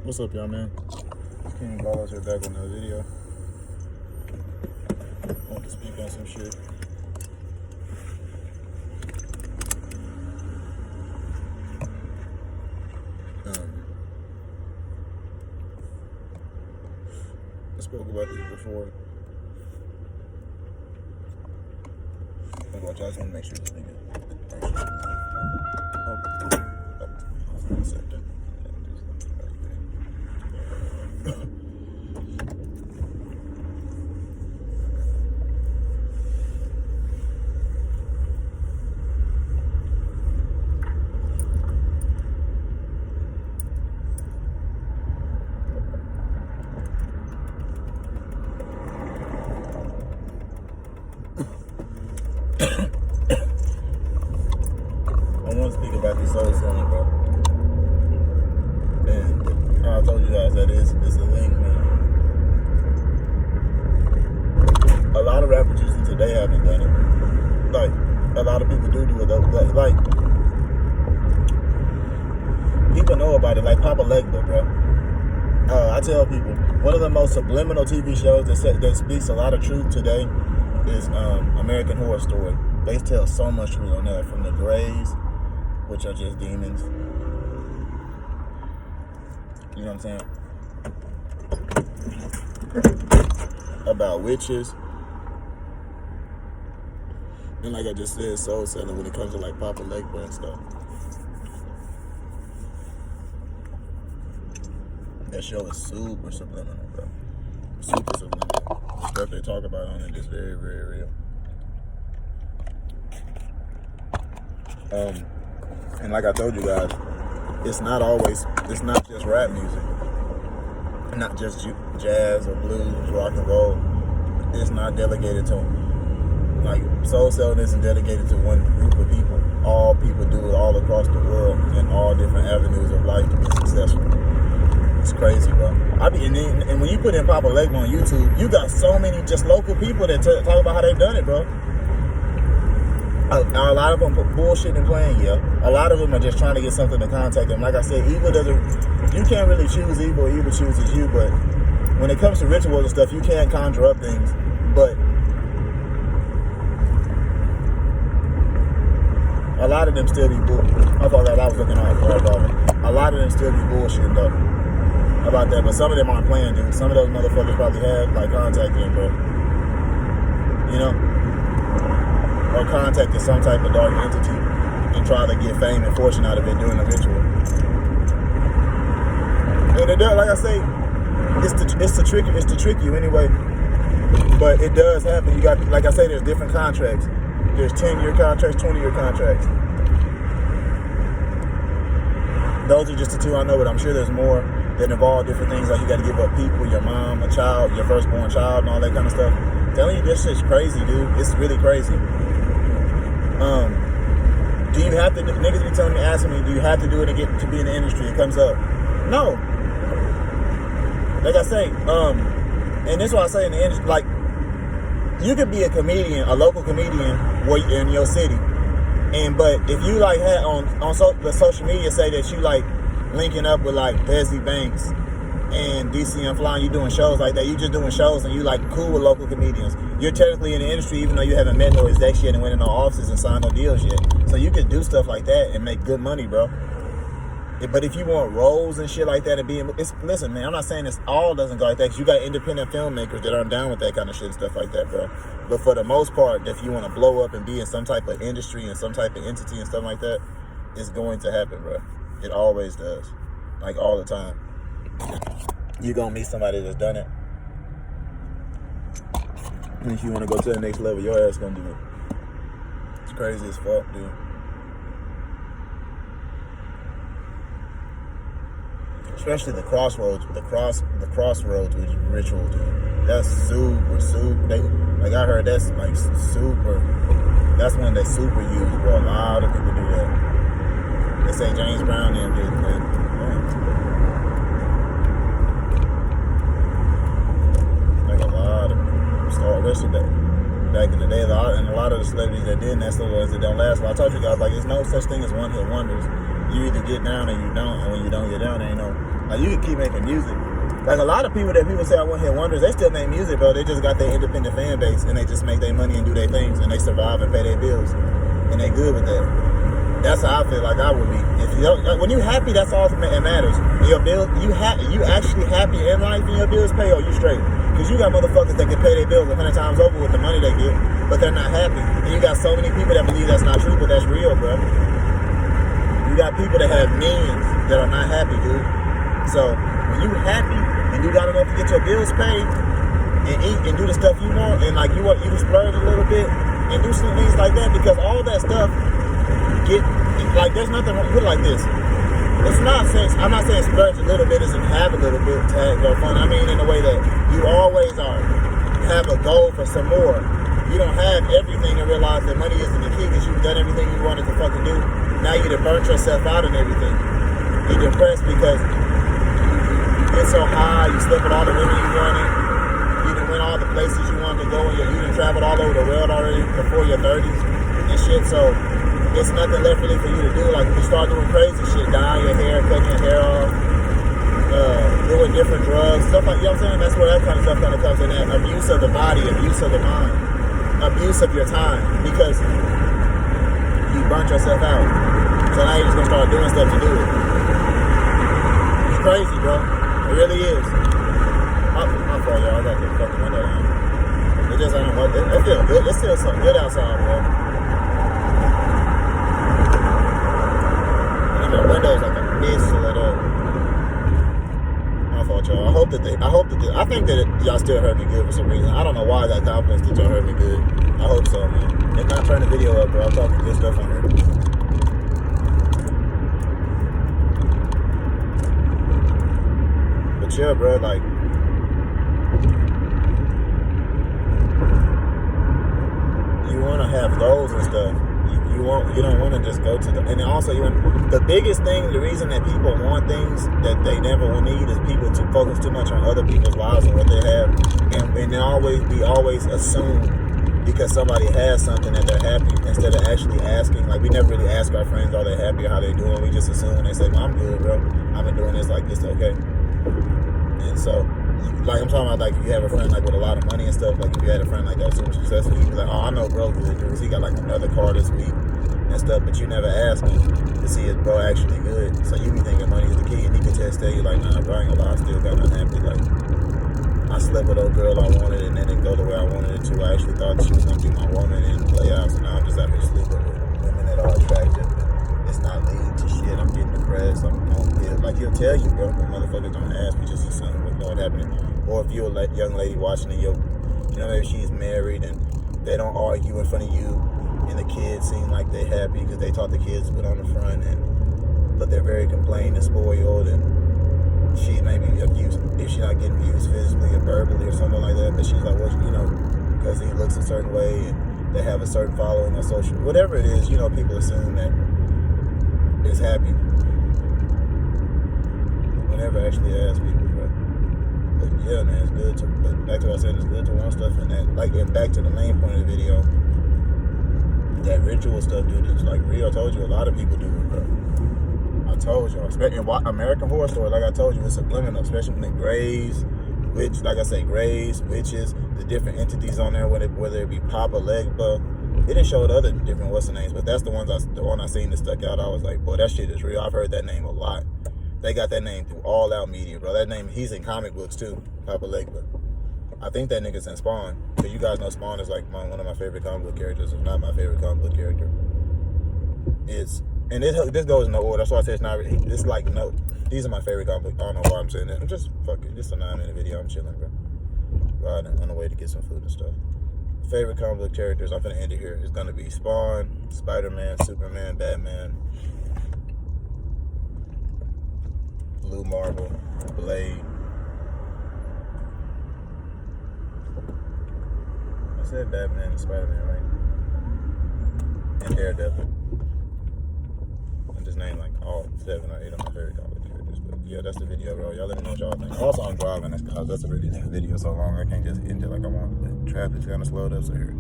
What's up, y'all, man? King Balls here back on the video. I want to speak on some shit. I spoke about this before. I just want to make sure this nigga. One second. I want to speak about this soul selling, bro. And I told you guys that it's a link, man. A lot of rap producers today haven't done it. Like, a lot of people do it though. But, like, people know about it. Like Papa Legba, bro. I tell people, one of the most subliminal TV shows that speaks a lot of truth today is American Horror Story. They tell so much truth on that, from the Greys, which are just demons. You know what I'm saying? About witches. And like I just said, soul selling when it comes to like Papa Legba and stuff. That show is super subliminal, bro. Super subliminal. The stuff they talk about on it is very, very real. And like I told you guys, it's not just rap music, not just jazz or blues, rock and roll. It's not delegated to, like, soul selling isn't dedicated to one group of people. All people do it all across the world in all different avenues of life to be successful. It's crazy, bro. And when you put in Papa Legba on YouTube, you got so many just local people that talk about how they've done it, bro. A lot of them bullshit and playing, yeah. A lot of them are just trying to get something to contact them. Like I said, you can't really choose evil. Evil chooses you. But when it comes to rituals and stuff, you can conjure up things. But a lot of them still be bullshit. I thought that I was looking out for a lot of them still be bullshit though about that. But some of them aren't playing, dude. Some of those motherfuckers probably have like contact them, bro. You know? Or contacted some type of dark entity and try to get fame and fortune out of it doing a ritual. And it does, like I say, it's to trick you anyway. But it does happen. You got, like I say, there's different contracts. There's 10-year contracts, 20-year contracts. Those are just the two I know, but I'm sure there's more that involve different things. Like you got to give up people, your mom, a child, your firstborn child, and all that kind of stuff. I'm telling you, this shit's crazy, dude. It's really crazy. Do you have to? Niggas be telling me, asking me, do you have to do it to be in the industry? It comes up. No. Like I say, and this is what I say in the industry. Like, you could be a comedian, a local comedian, in your city, but if you like had on the social media say that you like linking up with like Desi Banks and DC Flying, you doing shows like that, you just doing shows and you like cool with local comedians. You're technically in the industry even though you haven't met no execs yet and went in no offices and signed no deals yet. So you could do stuff like that and make good money, bro. But if you want roles and shit like that and listen, man, I'm not saying this all doesn't go like that, because you got independent filmmakers that aren't down with that kind of shit and stuff like that, bro. But for the most part, if you want to blow up and be in some type of industry and some type of entity and stuff like that, it's going to happen, bro. It always does. Like all the time. You're going to meet somebody that's done it. And if you want to go to the next level, your ass going to do it. It's crazy as fuck, dude. Especially the crossroads, the crossroads ritual, dude. That's super. Like I heard that's like super. That's one they super use, bro. A lot of people do that. They say James Brown and did, man. Like a lot of people start listening to that. back in the day, and a lot of the celebrities that did, that's the ones that don't last. Well, I told you guys, like, there's no such thing as one-hit wonders. You either get down or you don't, and when you don't get down, there ain't no, like, you can keep making music. Like, a lot of people that people say are one-hit wonders, they still make music, bro. They just got their independent fan base, and they just make their money and do their things, and they survive and pay their bills, and they good with that. That's how I feel like I would be. If you don't, when you happy, that's all that matters. Your bills, you actually happy in life, and your bills pay, or you straight. Because you got motherfuckers that can pay their bills 100 times over with the money they get, but they're not happy. And you got so many people that believe that's not true, but that's real, bro. You got people that have millions that are not happy, dude. So when you happy and you got enough to get your bills paid and eat and do the stuff you want, and like you can splurge a little bit and do some things like that, because all that stuff there's nothing wrong. Put it like this. It's not saying, I'm not saying splurge a little bit isn't have a little bit to go fun. I mean in the way that you always have a goal for some more. You don't have everything and realize that money isn't the key because you've done everything you wanted to fucking do. Now you done burnt yourself out and everything. You're depressed because you get so high, you slept with all the women you wanted, you done went all the places you wanted to go, and you done traveled all over the world already before your 30s and shit, so it's nothing left really for you to do. Like, you start doing crazy shit, dyeing your hair, cutting your hair off, doing different drugs, stuff like, you know what I'm saying? That's where that kind of stuff kind of comes in. That abuse of the body, abuse of the mind, abuse of your time, because you burnt yourself out. So now you're just gonna start doing stuff to do it. It's crazy, bro. It really is. My fault, y'all. I got this fucking window down. It just ain't what it feels good. It feels so good outside, bro. The windows like a bitch to let up. My fault, y'all. I think that y'all still heard me good for some reason. I don't know why I got confidence that y'all heard me good. I hope so, man. If not, turn the video up, bro. I'm talking good stuff on here. But yeah, bro, like, you want to have goals and stuff. You don't want to just go to the, and also the biggest thing, the reason that people want things that they never will need is people to focus too much on other people's lives and what they have, and they always assume because somebody has something that they're happy, instead of actually asking. Like, we never really ask our friends, are they happy or how they doing? We just assume when they say, well, I'm good, bro. I've been doing this, like, it's okay. And so, like, I'm talking about, like, if you have a friend, like, with a lot of money and stuff, like, if you had a friend like that super successful, you'd be like, oh, I know bro good, dude. He got, like, another car this week and stuff, but you never ask him to see if bro actually good. So you be thinking money is the key, and he can just tell you, like, nah, bro, I ain't gonna lie, I still got unhappy. Like, I slept with a girl I wanted, and then it didn't go the way I wanted it to. I actually thought she was gonna be my woman and play out, so now I'm just out here sleeping with women that are attractive. It's not leading to shit. I'm getting depressed. I'm on pills. Like, he'll tell you, bro. But motherfuckers don't ask me, just assume what's happening. Or if you're a young lady watching and maybe she's married and they don't argue in front of you, and the kids seem like they happy because they taught the kids to put on the front, but they're very complained and spoiled, and she may be abused if she's not getting abused physically or verbally or something like that. But she's like, well, because he looks a certain way and they have a certain following on social, whatever it is, people assume that is happy. Whenever actually ask people, bro. But yeah, man, it's good to. But back to what I said, it's good to want stuff, and that, like, and back to the main point of the video, that ritual stuff, dude, is like real. I told you, a lot of people do it, bro. I told you, especially in American Horror Story, like I told you, it's subliminal, especially when it grays, grays, witches, the different entities on there, whether it be Papa, Legba. It didn't show the other different what's the names, but that's the one I seen that stuck out. I was like, boy, that shit is real. I've heard that name a lot. They got that name through all out media, bro. That name, he's in comic books too, Papa Legba. I think that nigga's in Spawn. Because you guys know Spawn is like one of my favorite comic book characters, if not my favorite comic book character. This goes in no order. That's why I say it's not really, it's like, no, these are my favorite comic book. I don't know why I'm saying that. I'm just fucking, just a 9-minute video. I'm chilling, bro. Riding on the way to get some food and stuff. Favorite comic book characters, I'm gonna end it here. It's gonna be Spawn, Spider-Man, Superman, Batman, Blue Marvel, Blade. I said Batman and Spider-Man, right? And Daredevil. I just named like all 7 or 8 of my favorite comic book characters. But yeah, that's the video, bro. Y'all let me know what y'all think. Also, I'm driving. That's a really long video so long I can't just end it like I want. But traffic's kind of slowed up, so here.